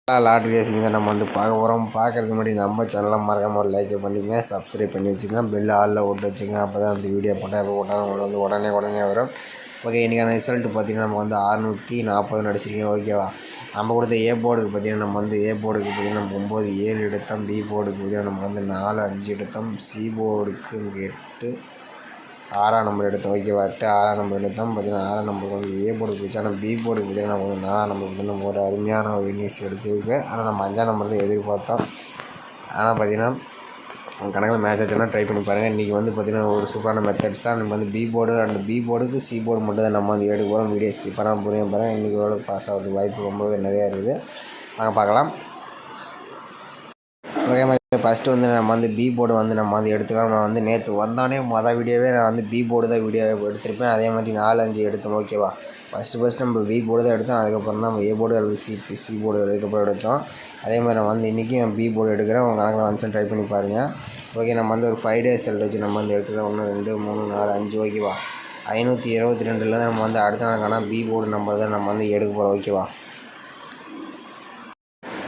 Lottery racing தான் நம்ம வந்து பார்க்க போகிறோம். பார்க்குறதுக்கு முன்னாடி நம்ம சேனலை மறக்காமல் ஒரு லைக் பண்ணிங்க, சப்ஸ்கிரைப் பண்ணி வச்சுக்கோங்க, பெல் ஆலில் போட்டு வச்சுங்க. அப்போ தான் அந்த வீடியோ போட்டால் எப்போ போட்டாலும் உங்களுக்கு வந்து உடனே வரும். ஓகே, இன்றைக்கான ரிசல்ட் பார்த்திங்கன்னா நமக்கு வந்து 640 அடிச்சிருக்கீங்க. ஓகேவா, நம்ம கொடுத்த ஏ போர்டுக்கு பார்த்திங்கன்னா நம்ம வந்து ஏ போர்டுக்கு பார்த்திங்கன்னா நம்ம 9 7 எடுத்தோம். பி போர்டுக்கு பார்த்திங்கன்னா நமக்கு வந்து 4 5 எடுத்தோம். சி போர்டுக்கு 8 6ஆம் நம்பர் எடுத்தோம். ஓகேவா, 8 6ஆம் நம்பர் எடுத்தோம். பார்த்திங்கன்னா 6ஆம் நம்பருக்கு வந்து ஏ போர்டுக்கு போச்சு. ஆனால் பி போர்டுக்கு பார்த்திங்கன்னா நம்ம வந்து 4ஆம் நம்பருக்கு வந்து நம்ம ஒரு அருமையான ஒரு இன்னிங்ஸ் எடுத்துருக்கு. ஆனால் நம்ம 5ஆம் நம்பர் தான் எதிர்பார்த்தோம். ஆனால் பார்த்திங்கன்னா கணக்கில் மேட்ச் ஆச்சுன்னா ட்ரை பண்ணி பாருங்கள். இன்றைக்கி வந்து பார்த்திங்கன்னா ஒரு சூப்பரான மெத்தட்ஸ் தான். நம்ம வந்து பி போர்டு அண்ட் பி போர்டுக்கு சி போர்டு மட்டும் தான் நம்ம வந்து எடுக்க போகிறோம். வீடியோ ஸ்கிப் பண்ணாமல் புரியும் பாருங்கள். இன்றைக்கி ஓரளவுக்கு பாஸ் ஆகிறதுக்கு வாய்ப்பு ரொம்பவே நிறையா இருக்குது. வாங்க பார்க்கலாம். ஓகே, ஃபஸ்ட்டு வந்து நம்ம வந்து பி போர்டு வந்து நம்ம வந்து எடுத்துக்கலாம். நான் வந்து நேற்று வந்தானே வீடியோவே நான் வந்து பி போர்டு தான் வீடியோ எடுத்திருப்பேன். அதே மாதிரி 4 5 எடுத்தோம். ஓகேவா, ஃபஸ்ட்டு நம்ம பி போர்டு தான் எடுத்தோம். அதுக்கப்புறம் தான் நம்ம ஏ போர்டு அல்லது சி போர்டு அதுக்கப்புறம் எடுத்தோம். அதே மாதிரி நான் வந்து இன்றைக்கி நான் பி போர்டு எடுக்கிறேன். உங்கள் கணக்கில் வந்துச்சுன்னு ட்ரை பண்ணி பாருங்கள். ஓகே, நம்ம வந்து ஒரு 5 days ரிசல்ட் வச்சு நம்ம வந்து எடுத்துக்கலாம். 1 2 3 4 5. ஓகேவா, 522 தான் நம்ம வந்து அடுத்த நாளுக்கான பி போர்டு நம்பர் தான் நம்ம வந்து எடுக்க போகிறோம். ஓகேவா,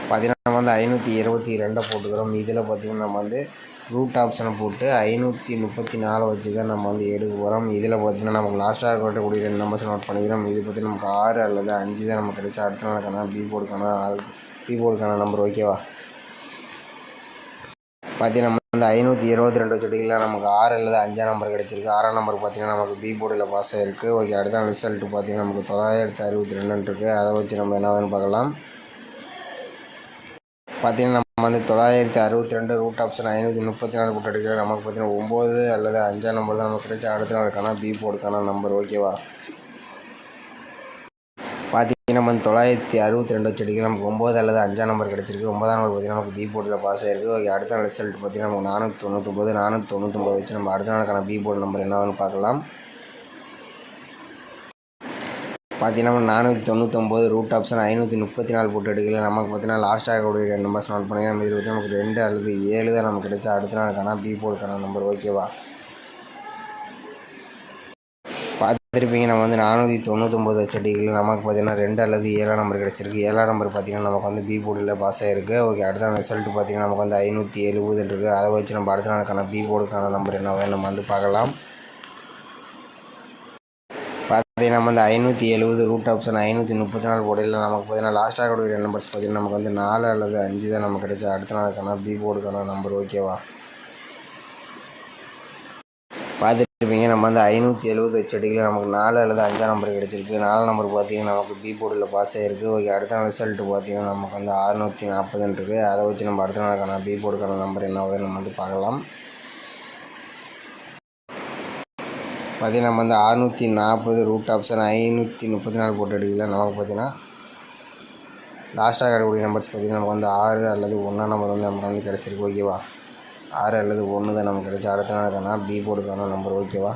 பார்த்திங்கன்னா நம்ம வந்து 522 போட்டுக்கிறோம். இதில் பார்த்திங்கன்னா நம்ம வந்து ரூட் ஆப்ஷனை போட்டு 534 வச்சு தான் நம்ம வந்து எடுக்க போகிறோம். இதில் பார்த்திங்கன்னா நமக்கு லாஸ்ட்டாக இருக்கக்கூடிய 2 நம்பர்ஸ் நோட் பண்ணிக்கிறோம். இது பார்த்திங்கன்னா நமக்கு 6 அல்லது 5 தான் நமக்கு கிடைச்சா அடுத்த நாளுக்கான பி போர்டுக்கான நம்பர். ஓகேவா, பார்த்திங்கன்னா நம்ம வந்து 522 வச்சுட்டிங்களா, நமக்கு 6 அல்லது 5ஆம் நம்பர் கிடச்சிருக்கு. 6ஆம் நம்பர் பார்த்திங்கன்னா நமக்கு பி போர்டில் பாஸ் ஆகிருக்கு. ஓகே, அடுத்த ரிசல்ட்டு பார்த்திங்கன்னா நமக்கு 962 இருக்குது. அதை வச்சு நம்ம என்ன பார்க்கலாம். பார்த்திங்கன்னா நம்ம வந்து 962 ரூட் ஆப்ஷன் 534 போட்டு எடுக்கிறோம். நமக்கு பார்த்திங்கன்னா 9 அல்லது 5ஆம் நம்பர் தான் நமக்கு கிடைச்சா அடுத்த நாளுக்கான பி போர்டுக்கான நம்பர். ஓகேவா, பார்த்திங்கன்னா நம்ம வந்து 962 வச்சு எடுக்கிறோம். நமக்கு 9 அல்லது 5ஆம் நம்பர் கிடச்சிருக்கு. 9ஆம் நம்பர் பார்த்திங்கன்னா நமக்கு பி போர்டில் பாஸ் ஆகிருக்கு. ஓகே, அடுத்த ரிசல்ட் பார்த்திங்கன்னா நமக்கு 499 வச்சு நம்ம அடுத்த நாளுக்கான பி போர்டு நம்பர் என்னன்னு பார்க்கலாம். பார்த்திங்கன்னா 499 ரூட் ஆப்ஷன் 534 போட்டு எடுக்கல. நமக்கு பார்த்திங்கன்னா லாஸ்ட்டாக இருக்கக்கூடிய 2 நம்பர்ஸ் நோட் பண்ணிங்க. நம்ம இதில் நமக்கு 2 அல்லது 7 தான் நமக்கு கிடைச்சா அடுத்த நாளுக்கான பி போர்டுக்கான நம்பர். ஓகேவா, பார்த்துருப்பீங்க. நம்ம வந்து 499 வச்சு எடுக்கல. நமக்கு பார்த்திங்கன்னா 2 அல்லது 7ஆம் நம்பர் கிடச்சிருக்கு. 7ஆம் நம்பர் பார்த்திங்கன்னா நமக்கு வந்து பி போர்டில் பாஸ் ஆகிருக்கு. ஓகே, அடுத்த ரிசல்ட் பார்த்திங்கன்னா நமக்கு வந்து 570 இருக்குது. அதை வச்சு நம்ம அடுத்த நாளுக்கான பி போர்டுக்கான நம்பர் என்ன நம்ம வந்து பார்க்கலாம். பார்த்திங்கன்னா நம்ம வந்து 570 ரூட் ஆப்ஷன் 534 போடையில் நமக்கு பார்த்திங்கன்னா லாஸ்ட்டாக இருக்கக்கூடிய நம்பர்ஸ் பார்த்திங்கன்னா நமக்கு வந்து 4 அல்லது 5 தான் நமக்கு கிடைச்சா அடுத்த நாளுக்கான பி போர்டுக்கான நம்பர். ஓகேவா, பார்த்துருப்பீங்க. நம்ம வந்து 570 வச்சு அடிக்கல. நமக்கு 4 அல்லது 5ஆம் நம்பர் கிடச்சிருக்கு. 4 நம்பர் பார்த்திங்கன்னா நமக்கு பி போர்டில் பாஸ் ஆகிருக்கு. ஓகே, அடுத்த ரிசல்ட்டு பார்த்திங்கன்னா நமக்கு வந்து 640 இருக்குது. அதை வச்சு நம்ம அடுத்த நாளுக்கான பி போர்டுக்கான நம்பர் என்ன நம்ம வந்து பார்க்கலாம். பார்த்திங்கன்னா நம்ம வந்து 640 ரூட் ஆப்ஷன் 534 போட்டு எடுக்கல. நமக்கு பார்த்திங்கன்னா லாஸ்ட்டாக கிடைக்கக்கூடிய நம்பர்ஸ் பார்த்திங்கன்னா நமக்கு வந்து 6 அல்லது 1ஆம் நம்பர் வந்து நமக்கு வந்து கிடச்சிருக்கு. ஓகேவா, 6 அல்லது 1 தான் நமக்கு கிடச்சி அடுத்த நாளுக்கான பி போர்டுக்கான நம்பர். ஓகேவா,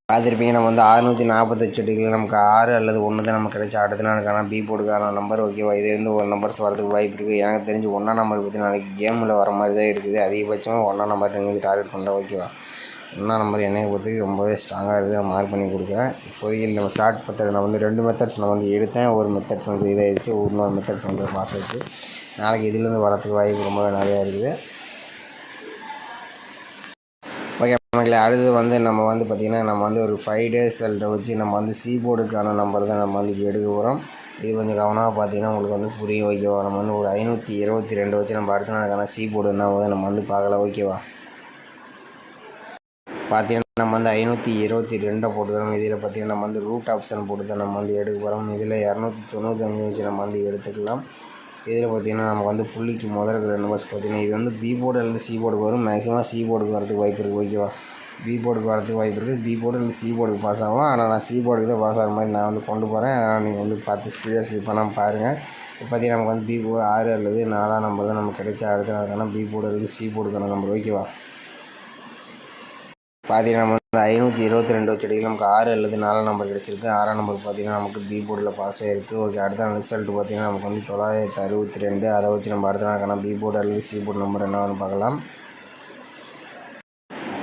பார்த்துருப்பீங்க. நம்ம வந்து 648 எடுக்கல. நமக்கு 6 அல்லது 1 தான் நமக்கு கிடைச்சா அடுத்த நாளுக்கான பி போர்டுக்கான நம்பர். ஓகேவா, இது வந்து ஒரு நம்பர்ஸ் வரதுக்கு வாய்ப்பு இருக்குது. எனக்கு தெரிஞ்சு 1ஆம் நம்பர் பற்றி நாளைக்கு கேமில் வர மாதிரி தான் இருக்குது. அதிகபட்சமாக 1ஆம் நம்பர் நீங்கள் வந்து டார்கெட் பண்ணுறேன். ஓகேவா, 1ஆம் நம்பர் என்னை பொறுத்தவரைக்கும் ரொம்பவே ஸ்ட்ராங்காக இருக்குது. நான் மார்க் பண்ணி கொடுக்குறேன். இப்போதைக்கு இந்த ஸ்டார்ட் மெத்தட் நான் வந்து 2 மெத்தட்ஸ் நான் வந்து எடுத்தேன். ஒரு மெத்தட்ஸ் வந்து இதாகிடுச்சு, இன்னொரு மெத்தட்ஸ் வந்து பாஸ் ஆகிடுச்சு. நாளைக்கு இதுலேருந்து வரதுக்கு வாய்ப்பு ரொம்பவே நிறையா இருக்குது. ஓகே மக்களே, அடுத்தது வந்து நம்ம வந்து பார்த்திங்கன்னா நம்ம வந்து ஒரு 5 days ரிசல்ட்டை வச்சு நம்ம வந்து சி போர்டுக்கான நம்பர் தான் நம்ம வந்து எடுக்க போகிறோம். இது கொஞ்சம் கவனமாக பார்த்திங்கன்னா உங்களுக்கு வந்து புரியும். ஓகேவா, நம்ம வந்து ஒரு 522 வச்சு நம்ம அடுத்த நாளுக்கான சி போர்டு என்ன நம்ம வந்து பார்க்கலாம். ஓகேவா, பார்த்திங்கன்னா நம்ம வந்து 522 போட்டுக்கிறோம். இதில் பார்த்திங்கன்னா நம்ம வந்து ரூட் ஆப்ஷன் போட்டு தான் நம்ம வந்து எடுக்க போகிறோம். இதில் 295 வச்சு நம்ம வந்து எடுத்துக்கலாம். இதில் பார்த்திங்கன்னா நமக்கு வந்து புள்ளிக்கு முதல் இருக்கிற நம்பர்ஸ் பார்த்திங்கன்னா இது வந்து பி போர்டு அல்லது சி போர்டுக்கு வரும். மேக்ஸிமம் சி போர்டுக்கு வரதுக்கு வாய்ப்பு இருக்குது. ஓகேவா, பி போர்டுக்கு வரதுக்கு வாய்ப்பு இருக்குது. பி போர்டு அல்லது சி போர்டுக்கு பாஸ் ஆகும். ஆனால் நான் சி போர்டுக்கு தான் பாஸ் ஆகிற மாதிரி நான் வந்து கொண்டு போகிறேன். அதனால் நீங்கள் வந்து பார்த்து ஃப்ரீயாக ஸ்கிப் பண்ணாமல் பாருங்கள். இப்போ பார்த்திங்கன்னா நமக்கு வந்து பி போர்டு 6 அல்லது 4ஆம் நம்பர் தான் நமக்கு கிடைச்சா அடுத்த நாளுக்கான பி போர்டு அல்லது சி போர்டுக்கான நம்பர். ஓகேவா, பார்த்திங்கன்னா நம்ம வந்து 522 வச்சு எடுக்கல. நமக்கு 6 அல்லது 4ஆம் நம்பர் கிடச்சிருக்கு. 6ஆம் நம்பர் பார்த்திங்கன்னா நமக்கு பி போர்டில் பாஸ் ஆகிருக்கு. ஓகே, அடுத்த ரிசல்ட் பார்த்திங்கன்னா நமக்கு வந்து 962. அதை வச்சு நம்ம அடுத்த நாளுக்கான பி போர்டு அல்லது சி போர்டு நம்பர் என்னன்னு பார்க்கலாம்.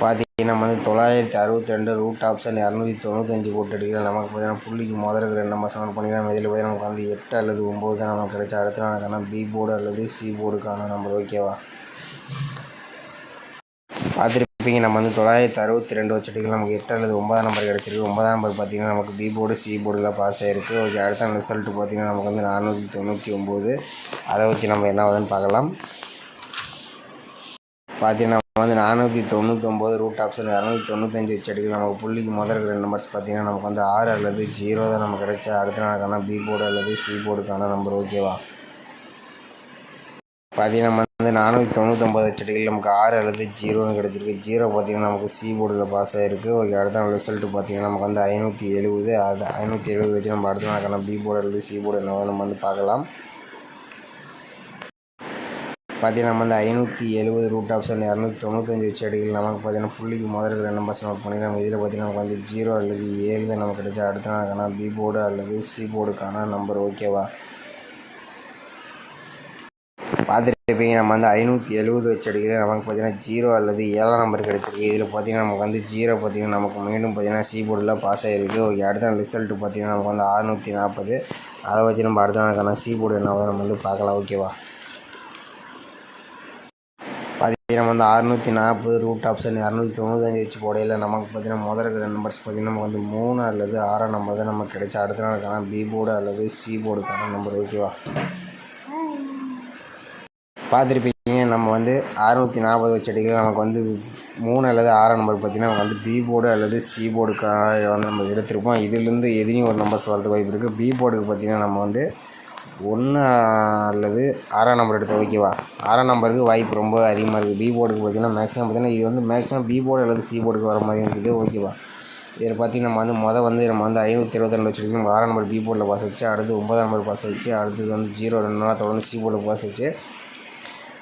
பார்த்திங்கன்னா நம்ம வந்து 962 ரூட் ஆப்ஷன் 295 போட்டு அடிக்கலாம். நமக்கு பார்த்தீங்கன்னா புள்ளிக்கு முதலுக்கு 2 நம்பர் செலக்ட் பண்ணிக்கலாம். இதில் பார்த்தீங்கன்னா நமக்கு வந்து 8 அல்லது 9 தான் நமக்கு கிடைச்சா அடுத்த நாளுக்கான பி போர்டு அல்லது சி போர்டுக்கான நம்பர். ஓகேவா, பார்த்துருப்பீங்க. நம்ம வந்து 962 வச்சுட்டு நமக்கு 8 அல்லது 9 நம்பர் கிடச்சிருக்கு. 9 நம்பர் பார்த்தீங்கன்னா நமக்கு பி போர்டு சி போர்டில் பாஸ் ஆகிருக்கு. ஓகே, அடுத்த ரிசல்ட்டு பார்த்தீங்கன்னா நமக்கு வந்து 499. அதை வச்சு நம்ம என்ன ஆகுதுன்னு பார்க்கலாம். பார்த்தீங்கன்னா வந்து 499 ரூட் ஆப்ஷன் 295 வச்சு அடிக்கலாம். நமக்கு புள்ளிக்கு முதல் 2 நம்பர்ஸ் பார்த்தீங்கன்னா நமக்கு வந்து 6 அல்லது 0 தான் நமக்கு கிடைச்சா அடுத்த நாளுக்கான பி போர்டு அல்லது சி போர்டுக்கான நம்பர். ஓகேவா, பார்த்தீங்கன்னா நம்ம வந்து 499 வச்சு அடிக்கலாம். நமக்கு 6 அல்லது 0ன்னு கிடச்சிருக்கு. 0 பார்த்தீங்கன்னா நமக்கு சி போர்டில் பாஸ் ஆகிருக்கு. ஓகே, அடுத்த ரிசல்ட்டு பார்த்தீங்கன்னா நமக்கு வந்து 570. அது 570 வச்சு நம்ம அடுத்த நாளுக்கான பி போர்டு அல்லது சி போர்டு என்ன நம்ம வந்து பார்க்கலாம். பார்த்தீங்கன்னா நம்ம வந்து 570 ரூட் ஆப்ஷன் 295 வச்சு அடிக்கலாம். நமக்கு பார்த்தீங்கன்னா புள்ளிக்கு முதல் 2 நம்பர்ஸ் நோட் பண்ணிக்கலாம். இதில் பார்த்தீங்கன்னா நமக்கு வந்து 0 அல்லது 7 தான் நமக்கு கிடைச்சா அடுத்த நாளுக்கான பி போர்டு அல்லது சி போர்டுக்கான நம்பர். ஓகேவா, பார்த்துருப்பீங்க. நம்ம வந்து 570 வச்சு அடிக்கலாம். நமக்கு பார்த்தீங்கன்னா 0 அல்லது 7 நம்பர் கிடைச்சிருக்கு. இதில் பார்த்தீங்கன்னா நமக்கு வந்து 0 பார்த்தீங்கன்னா நமக்கு மீண்டும் பார்த்தீங்கன்னா சி போர்டில் பாஸ் ஆகிருக்கு. ஓகே, அடுத்த ரிசல்ட்டு பார்த்தீங்கன்னா நமக்கு வந்து 640. அதை வச்சு நம்ம அடுத்த நாளுக்கான சி போர்டு என்ன நம்ம வந்து பார்க்கலாம். ஓகேவா, பார்த்தீங்கன்னா வந்து 640 ரூட் ஆப்ஷன் 295 வச்சு போடையில் நமக்கு பார்த்தீங்கன்னா முதல் 2 நம்பர்ஸ் பார்த்தீங்கன்னா நமக்கு வந்து 3 அல்லது 6 நம்பர் தான் நமக்கு கிடைச்சா அடுத்த நாளுக்கான பி போர்டு அல்லது சி போர்டுக்கான நம்பர். ஓகேவா, பார்த்துருப்பீங்க. நம்ம வந்து 640 வச்சு அடிக்கலாம். நமக்கு வந்து 3 அல்லது 6 நம்பர் பார்த்தீங்கன்னா நமக்கு வந்து பி போர்டு அல்லது சி போர்டுக்காக வந்து நம்ம எடுத்திருப்போம். இதிலேருந்து எதுலேயும் ஒரு நம்பர்ஸ் வரதுக்கு வாய்ப்பு இருக்குது. பி போர்டுக்கு பார்த்தீங்கன்னா நம்ம வந்து 1 அல்லது 6 நம்பர் எடுத்து. ஓகேவா, 6 நம்பருக்கு வாய்ப்பு ரொம்ப அதிகமாக இருக்குது. பி போர்டுக்கு பார்த்தீங்கன்னா மேக்ஸிமம் இது வந்து மேக்ஸிமம் பி போர்டு அல்லது சி போர்டுக்கு வர மாதிரி இருக்குது. ஓகேவா, இதில் பார்த்தீங்கன்னா நம்ம வந்து நம்ம வந்து 522 வச்சுருக்கு. நம்ம 6 நம்பர் பி போர்டில் பாஸ் வச்சு அடுத்து 9 நம்பர் பாஸ் வச்சு அடுத்தது வந்து 0 2 நாளாக தொடர்ந்து சி போர்டில் பாஸ் வச்சு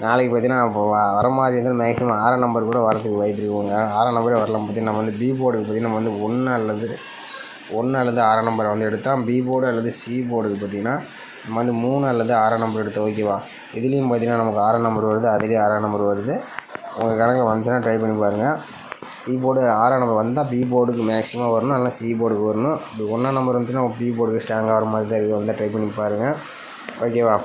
நாளைக்கு பார்த்தீங்கன்னா இப்போ வர மாதிரி இருந்தால் மேக்ஸிமம் 6 நம்பர் கூட வரதுக்கு வாய்ப்பு இருக்குங்க. 6 நம்பரே வரலாம். பார்த்தீங்கன்னா நம்ம வந்து பி போர்டுக்கு பார்த்தீங்கன்னா நம்ம வந்து 1 அல்லது 6 நம்பர் வந்து எடுத்தால் பி போர்டு அல்லது சி போர்டுக்கு பார்த்தீங்கன்னா நம்ம வந்து 3 அல்லது 6 நம்பர் எடுத்தோம். ஓகேவா, இதுலேயும் பார்த்தீங்கன்னா நமக்கு 6 நம்பர் வருது, அதுலேயும் 6 நம்பர் வருது. உங்கள் கணக்கில் வந்துச்சுன்னா ட்ரை பண்ணி பாருங்கள். பி போர்டு 6 நம்பர் வந்தால் பி போர்டுக்கு மேக்ஸிமம் வரணும், நல்லா சி போர்டுக்கு வரணும். இப்படி 1 நம்பர் வந்துச்சுன்னா பி போர்டுக்கு ஸ்ட்ராங்காக வர மாதிரி தான் இது வந்தால் ட்ரை பண்ணி பாருங்கள். ஓகேவா,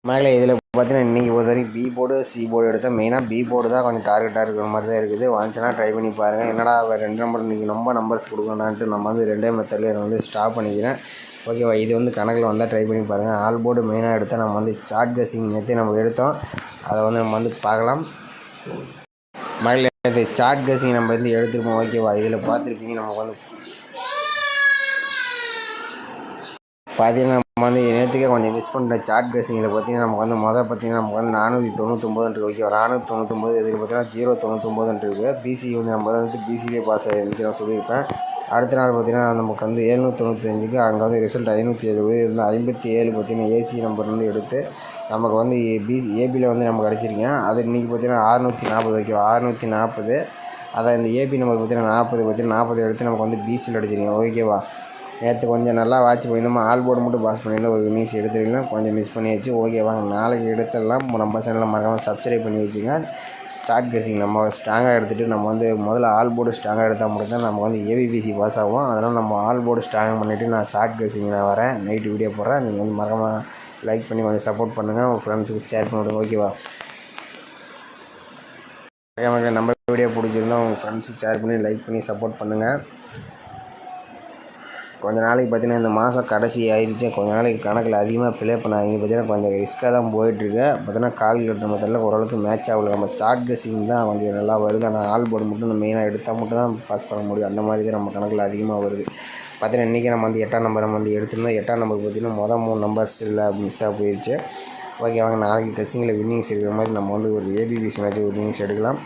மேலே இதில் பார்த்தீங்கன்னா இன்றைக்கி பொறுத்த வரைக்கும் பி போர்டு சி போர்டு எடுத்தால் மெயினாக பி போர்டு தான் கொஞ்சம் டார்கெட்டாக இருக்கிற மாதிரி தான் இருக்குது. வந்துச்சுன்னா ட்ரை பண்ணி பாருங்கள். என்னடா 2 நம்பர் இன்றைக்கி ரொம்ப நம்பர்ஸ் கொடுக்கணுன்ட்டு நம்ம வந்து 2 மெத்தடில் வந்து ஸ்டாப் பண்ணிக்கிறேன். ஓகேவா, இது வந்து கணக்கில் வந்தால் ட்ரை பண்ணி பாருங்கள். ஆல் போர்டு மெயினாக எடுத்தால் நம்ம வந்து சார்ட் கெஸ்ஸிங் நேற்று நம்ம எடுத்தோம், அதை வந்து நம்ம வந்து பார்க்கலாம். மேலே நேற்று சார்ட் கெஸ்ஸிங் நம்ம வந்து எடுத்துருப்போம். ஓகேவா, இதில் பார்த்துருப்பீங்க. நமக்கு வந்து பார்த்தீங்கன்னா நம்ம வந்து நேற்றுக்கே கொஞ்சம் மிஸ் பண்ணுற சார்ட் கெஸ்ஸிங்கில் பார்த்தீங்கன்னா நமக்கு வந்து பார்த்தீங்கன்னா நமக்கு வந்து 499 ஓகேவா, 499 இதில் பார்த்தீங்கன்னா 099 இருக்குது. பிசி வந்து நம்ம வந்து பிசிலே பாஸ் ஆகிருந்துச்சு நான் சொல்லியிருப்பேன். அடுத்த நாள் பார்த்தீங்கன்னா நமக்கு வந்து 795க்கு அங்கே வந்து ரிசல்ட் 570 இருந்தால் 57 பார்த்தீங்கன்னா ஏசி நம்பர் வந்து எடுத்து நமக்கு வந்து ஏபியில் வந்து நமக்கு கிடச்சிருங்க. அது இன்றைக்கி பார்த்தீங்கன்னா 640 ஓகேவா, 640. அதை இந்த ஏபி நம்பர் பார்த்தீங்கன்னா 40 எடுத்து நமக்கு வந்து பிசியில் அடிச்சிருங்க. ஓகேவா, நேற்று கொஞ்சம் நல்லா வாட்ச் பண்ணியிருந்தோம். ஆல் போர்டு மட்டும் பாஸ் பண்ணியிருந்தோம். ஒரு நியூஸ் எடுத்துருக்கலாம், கொஞ்சம் மிஸ் பண்ணியாச்சு. ஓகேவா, நாளைக்கு எடுத்துடலாம். நம்ம சேனலில் மறக்காமல் சப்ஸ்கிரைப் பண்ணி வச்சுங்க. சார்ட் கெஸ்ஸிங் நம்ம ஸ்ட்ராங்காக எடுத்துகிட்டு நம்ம வந்து முதல்ல ஆல் போர்டு ஸ்ட்ராங்காக எடுத்தால் மட்டும் தான் நம்ம வந்து ஏபிபிசி பாஸ் ஆகும். அதனால் நம்ம ஆல் போர்டு ஸ்ட்ராங் பண்ணிவிட்டு நான் ஷார்ட் கெஸ்ஸிங் நான் வரேன், நைட்டு வீடியோ போடுறேன். நீங்கள் வந்து மறக்காமல் லைக் பண்ணி கொஞ்சம் சப்போர்ட் பண்ணுங்கள், உங்கள் ஃப்ரெண்ட்ஸுக்கு ஷேர் பண்ணிவிடுங்க. ஓகேவா, நம்ம வீடியோ பிடிச்சிருந்தா உங்கள் ஃப்ரெண்ட்ஸுக்கு ஷேர் பண்ணி லைக் பண்ணி சப்போர்ட் பண்ணுங்கள். கொஞ்ச நாளைக்கு பார்த்தீங்கன்னா இந்த மாதம் கடைசி ஆயிடுச்சு. கொஞ்ச நாளைக்கு கணக்கில் அதிகமாக ப்ளே பண்ணாதீங்க. பார்த்தீங்கன்னா கொஞ்சம் ரிஸ்க்காக தான் போயிட்டுருக்கு. பார்த்தீங்கன்னா கால்குலேட்டர் மெத்தடில் ஓரளவுக்கு மேட்ச் ஆகல. நம்ம சார்ட் கெஸ்ஸிங் தான் கொஞ்சம் நல்லா வருது. ஆனால் ஆல் போர்டு மட்டும் நம்ம மெயினாக எடுத்தால் மட்டும் தான் பாஸ் பண்ண முடியும். அந்த மாதிரி தான் நம்ம கணக்கில் அதிகமாக வருது. பார்த்தீங்கன்னா இன்றைக்கி நம்ம வந்து 8ஆம் நம்பர் நம்ம வந்து எடுத்திருந்தோம். 8ஆம் நம்பர் பார்த்தீங்கன்னா 3 நம்பர்ஸ் இல்லை மிஸ்ஸாக போயிடுச்சு. ஓகே, வாங்க நாளைக்கு டெஸ்டிங்கில் வின்னிங்ஸ் இருக்கிற மாதிரி நம்ம வந்து ஒரு ஏபிபிசி மேட்ச் ஒரு வின்னிங்ஸ் எடுக்கலாம்.